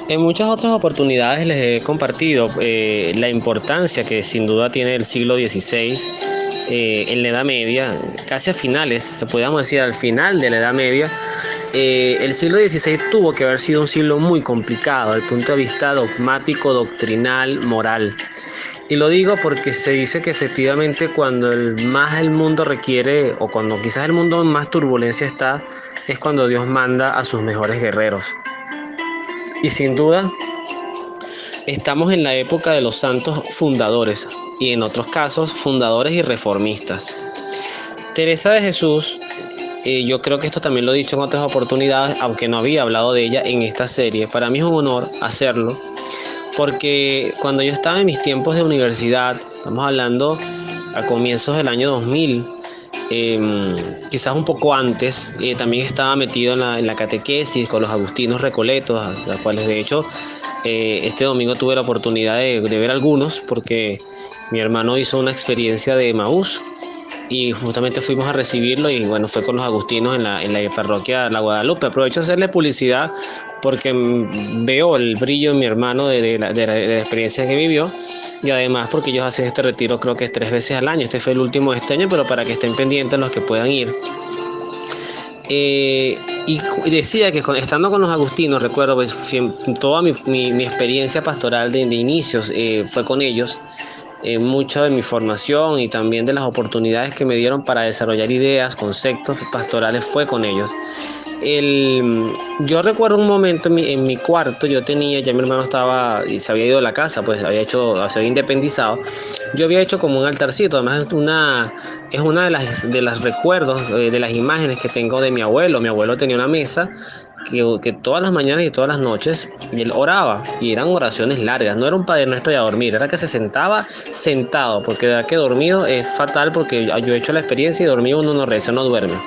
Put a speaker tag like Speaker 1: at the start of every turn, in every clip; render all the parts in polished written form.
Speaker 1: En muchas otras oportunidades les he compartido la importancia que sin duda tiene el siglo XVI en la Edad Media, casi a finales, se podríamos decir al final de la Edad Media. El siglo XVI tuvo que haber sido un siglo muy complicado desde el punto de vista dogmático, doctrinal, moral. Y lo digo porque se dice que efectivamente cuando más el mundo requiere, o cuando quizás el mundo en más turbulencia está, es cuando Dios manda a sus mejores guerreros. Y sin duda, estamos en la época de los santos fundadores y en otros casos fundadores y reformistas. Teresa de Jesús, yo creo que esto también lo he dicho en otras oportunidades, aunque no había hablado de ella en esta serie. Para mí es un honor hacerlo, porque cuando yo estaba en mis tiempos de universidad, estamos hablando a comienzos del año 2000, quizás un poco antes, también estaba metido en la catequesis con los agustinos recoletos, a los cuales de hecho este domingo tuve la oportunidad de ver algunos, porque mi hermano hizo una experiencia de Emaús y justamente fuimos a recibirlo y bueno, fue con los agustinos en la parroquia La Guadalupe. Aprovecho de hacerle publicidad porque veo el brillo en mi hermano de la experiencia que vivió, y además porque ellos hacen este retiro creo que es 3 veces al año. Este fue el último de este año, pero para que estén pendientes los que puedan ir. Y decía que estando con los agustinos, recuerdo pues, toda mi experiencia pastoral de inicios fue con ellos. Mucha de mi formación y también de las oportunidades que me dieron para desarrollar ideas, conceptos pastorales fue con ellos. Yo recuerdo un momento en mi cuarto, ya mi hermano estaba y se había ido de la casa, pues se había independizado. Yo había hecho como un altarcito, además es una de las recuerdos, de las imágenes que tengo de mi abuelo. Mi abuelo tenía una mesa que todas las mañanas y todas las noches él oraba, y eran oraciones largas, no era un Padre Nuestro y a dormir, era que se sentaba sentado, porque de verdad que dormido es fatal, porque yo he hecho la experiencia y dormido uno no reza, no duerme.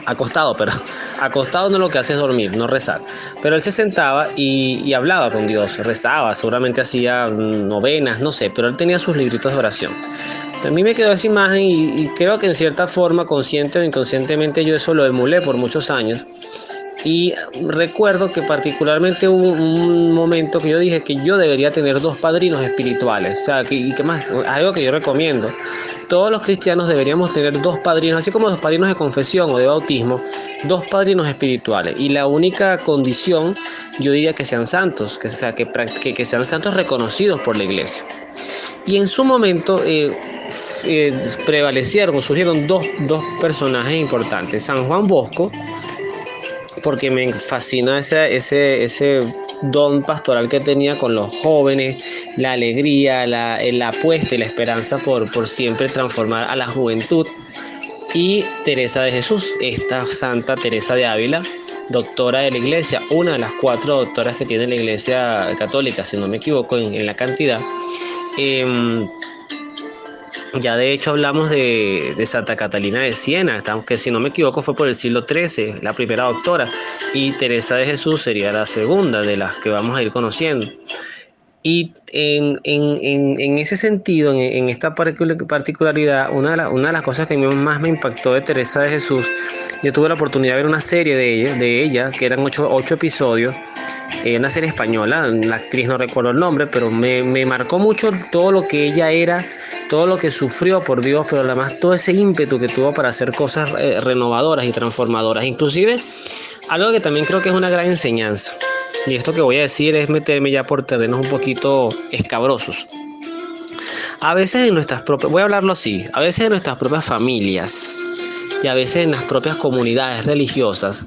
Speaker 1: Acostado, pero acostado no, lo que hace es dormir, no rezar. Pero él se sentaba y hablaba con Dios, rezaba, seguramente hacía novenas, no sé, pero él tenía sus libritos de oración. A mí me quedó esa imagen y creo que en cierta forma, consciente o inconscientemente, yo eso lo emulé por muchos años. Y recuerdo que particularmente hubo un momento que yo dije que yo debería tener dos padrinos espirituales. O sea, y que más, algo que yo recomiendo. Todos los cristianos deberíamos tener dos padrinos, así como dos padrinos de confesión o de bautismo, dos padrinos espirituales. Y la única condición, yo diría que sean santos, que sean santos reconocidos por la iglesia. Y en su momento surgieron dos personajes importantes. San Juan Bosco, porque me fascina ese don pastoral que tenía con los jóvenes, la alegría, la apuesta y la esperanza por siempre transformar a la juventud. Y Teresa de Jesús, esta Santa Teresa de Ávila, doctora de la Iglesia, una de las 4 doctoras que tiene la Iglesia Católica, si no me equivoco en la cantidad. Ya de hecho hablamos de Santa Catalina de Siena, aunque si no me equivoco fue por el siglo XIII, la primera doctora, y Teresa de Jesús sería la segunda de las que vamos a ir conociendo. Y en ese sentido, en esta particularidad, una de las cosas que más me impactó de Teresa de Jesús, yo tuve la oportunidad de ver una serie de ella que eran 8 episodios, una serie española, la actriz no recuerdo el nombre, pero me marcó mucho todo lo que ella era, todo lo que sufrió por Dios, pero además todo ese ímpetu que tuvo para hacer cosas renovadoras y transformadoras. Inclusive, algo que también creo que es una gran enseñanza, y esto que voy a decir es meterme ya por terrenos un poquito escabrosos. A veces voy a hablarlo así, a veces en nuestras propias familias y a veces en las propias comunidades religiosas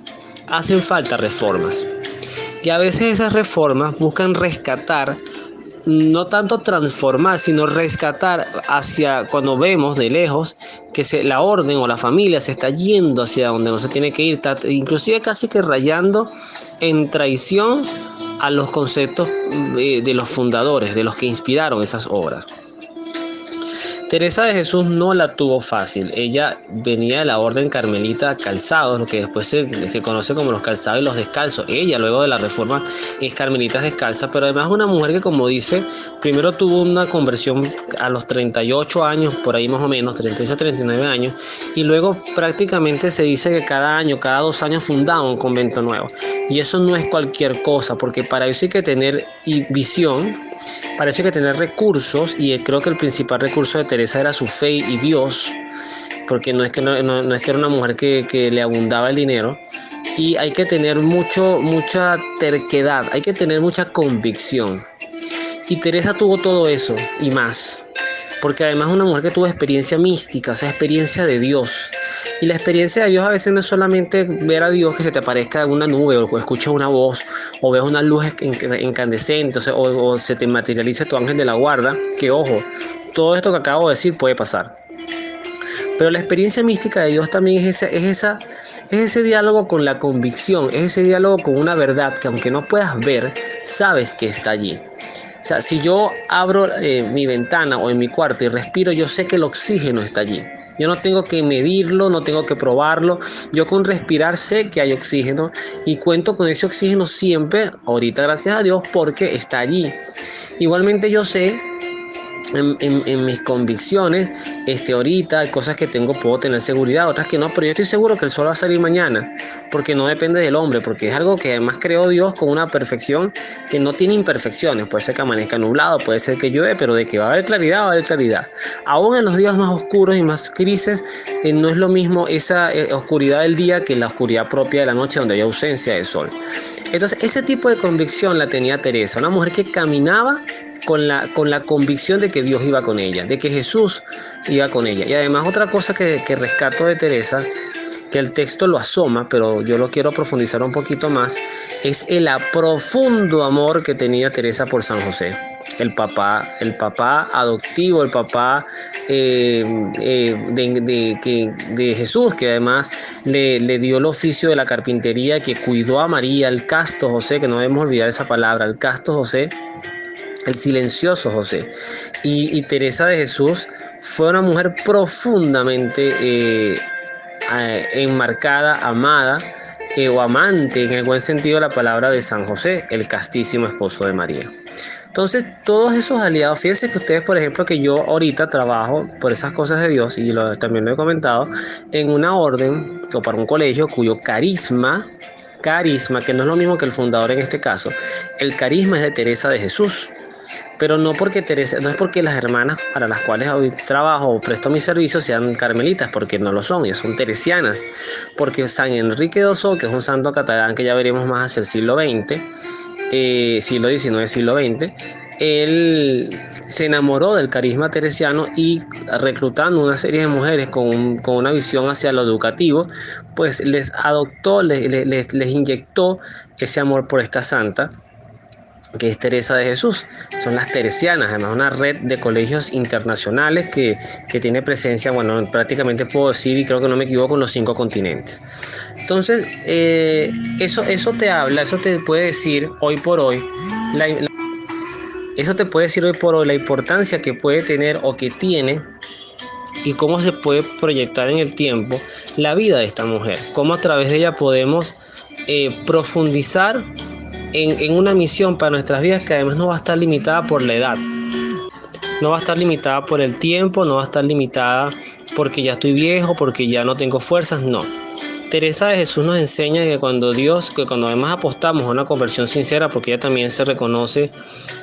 Speaker 1: hacen falta reformas. Y a veces esas reformas buscan rescatar, no tanto transformar, sino rescatar hacia cuando vemos de lejos que la orden o la familia se está yendo hacia donde no se tiene que ir, inclusive casi que rayando en traición a los conceptos de los fundadores, de los que inspiraron esas obras. Teresa de Jesús no la tuvo fácil. Ella venía de la orden carmelita calzados, lo que después se conoce como los calzados y los descalzos. Ella, luego de la reforma, es carmelita descalza, pero además una mujer que, como dice, primero tuvo una conversión a los 38 años, por ahí más o menos, 38, 39 años, y luego prácticamente se dice que cada año, cada 2 años fundaba un convento nuevo. Y eso no es cualquier cosa, porque para eso hay que tener visión, para eso hay que tener recursos, y creo que el principal recurso de Teresa era su fe y Dios, porque no es que era una mujer que le abundaba el dinero, y hay que tener mucha terquedad, hay que tener mucha convicción. Y Teresa tuvo todo eso y más, porque además es una mujer que tuvo experiencia mística, o sea, experiencia de Dios. Y la experiencia de Dios a veces no es solamente ver a Dios que se te aparezca en una nube, o escuchas una voz, o ves una luz incandescente, o se te materializa tu ángel de la guarda, que ojo, todo esto que acabo de decir puede pasar. Pero la experiencia mística de Dios también es ese diálogo con la convicción, es ese diálogo con una verdad que, aunque no puedas ver, sabes que está allí. O sea, si yo abro mi ventana o en mi cuarto y respiro, yo sé que el oxígeno está allí. Yo no tengo que medirlo, no tengo que probarlo. Yo con respirar sé que hay oxígeno y cuento con ese oxígeno siempre, ahorita gracias a Dios, porque está allí. Igualmente yo sé en mis convicciones, ahorita hay cosas que puedo tener seguridad, otras que no, pero yo estoy seguro que el sol va a salir mañana, porque no depende del hombre, porque es algo que además creó Dios con una perfección que no tiene imperfecciones. Puede ser que amanezca nublado, puede ser que llueve, pero de que va a haber claridad, va a haber claridad. Aún en los días más oscuros y más grises, no es lo mismo esa oscuridad del día que la oscuridad propia de la noche, donde hay ausencia de sol. Entonces, ese tipo de convicción la tenía Teresa, una mujer que caminaba con la convicción de que Dios iba con ella, de que Jesús iba con ella. Y además otra cosa que rescato de Teresa, que el texto lo asoma, pero yo lo quiero profundizar un poquito más, es el profundo amor que tenía Teresa por San José, el papá adoptivo, el papá de Jesús, que además le dio el oficio de la carpintería, que cuidó a María, el casto José, que no debemos olvidar esa palabra, el casto José, el silencioso José. Y Teresa de Jesús fue una mujer profundamente enmarcada, amada o amante, en el buen sentido de la palabra, de San José, el castísimo esposo de María. Entonces, todos esos aliados, fíjense que ustedes, por ejemplo, que yo ahorita trabajo por esas cosas de Dios, y también lo he comentado, en una orden o para un colegio cuyo carisma, que no es lo mismo que el fundador en este caso, el carisma es de Teresa de Jesús. Pero no es porque las hermanas para las cuales hoy trabajo o presto mi servicio sean carmelitas, porque no lo son, ellas son teresianas. Porque San Enrique de Ossó, que es un santo catalán que ya veremos más hacia el siglo XX, siglo XIX, siglo XX, él se enamoró del carisma teresiano, y reclutando una serie de mujeres con una visión hacia lo educativo, pues les adoptó, les inyectó ese amor por esta santa, que es Teresa de Jesús. Son las teresianas, además una red de colegios internacionales que tiene presencia, bueno, prácticamente puedo decir, y creo que no me equivoco, en los 5 continentes. Entonces, eso te puede decir hoy por hoy, la importancia que puede tener o que tiene, y cómo se puede proyectar en el tiempo la vida de esta mujer, cómo a través de ella podemos profundizar en una misión para nuestras vidas, que además no va a estar limitada por la edad, no va a estar limitada por el tiempo, no va a estar limitada porque ya estoy viejo, porque ya no tengo fuerzas, no. Teresa de Jesús nos enseña que cuando además apostamos a una conversión sincera, porque ella también se reconoce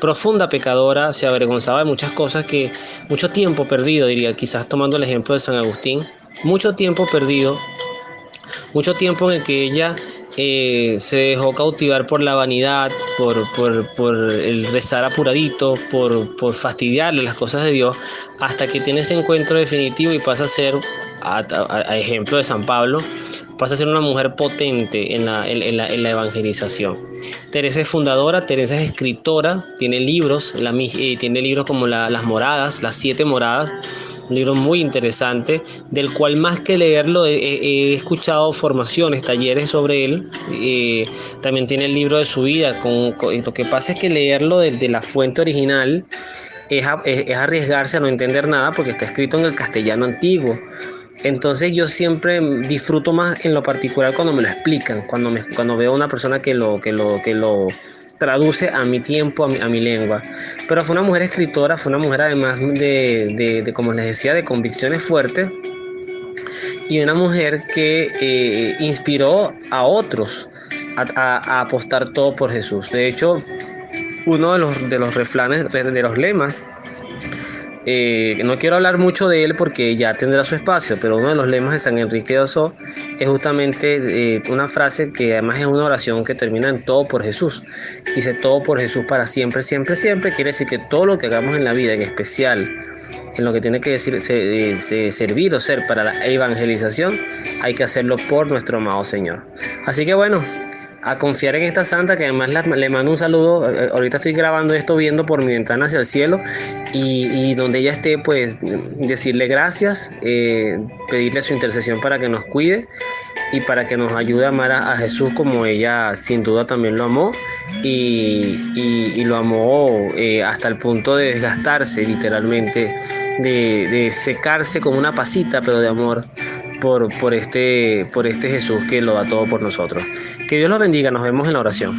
Speaker 1: profunda pecadora, se avergonzaba de muchas cosas, que mucho tiempo perdido, diría, quizás tomando el ejemplo de San Agustín, mucho tiempo perdido, mucho tiempo en el que ella se dejó cautivar por la vanidad, por el rezar apuradito, por fastidiarle las cosas de Dios, hasta que tiene ese encuentro definitivo y pasa a ser, a ejemplo de San Pablo, pasa a ser una mujer potente en la evangelización. Teresa es fundadora, Teresa es escritora, tiene libros como Las Moradas, las 7 moradas, un libro muy interesante, del cual más que leerlo he escuchado formaciones, talleres sobre él. También tiene el libro de su vida. Lo que pasa es que leerlo de la fuente original es arriesgarse a no entender nada porque está escrito en el castellano antiguo. Entonces yo siempre disfruto más en lo particular cuando me lo explican, cuando veo a una persona que lo traduce a mi tiempo, a mi lengua. Pero fue una mujer escritora, fue una mujer además como les decía, de convicciones fuertes, y una mujer que inspiró a otros a apostar todo por Jesús. De hecho, uno de los refranes, de los lemas, no quiero hablar mucho de él porque ya tendrá su espacio, pero uno de los lemas de San Enrique de Osó es justamente una frase que además es una oración que termina en todo por Jesús. Dice todo por Jesús para siempre, siempre, siempre. Quiere decir que todo lo que hagamos en la vida, en especial en lo que tiene que decir, servir o ser para la evangelización, hay que hacerlo por nuestro amado Señor. Así que bueno, a confiar en esta santa, que además le mando un saludo. Ahorita estoy grabando esto viendo por mi ventana hacia el cielo, y donde ella esté, pues decirle gracias, pedirle su intercesión para que nos cuide y para que nos ayude a amar a Jesús como ella sin duda también lo amó, y lo amó hasta el punto de desgastarse literalmente, de secarse como una pasita, pero de amor por este Jesús que lo da todo por nosotros. Que Dios los bendiga, nos vemos en la oración.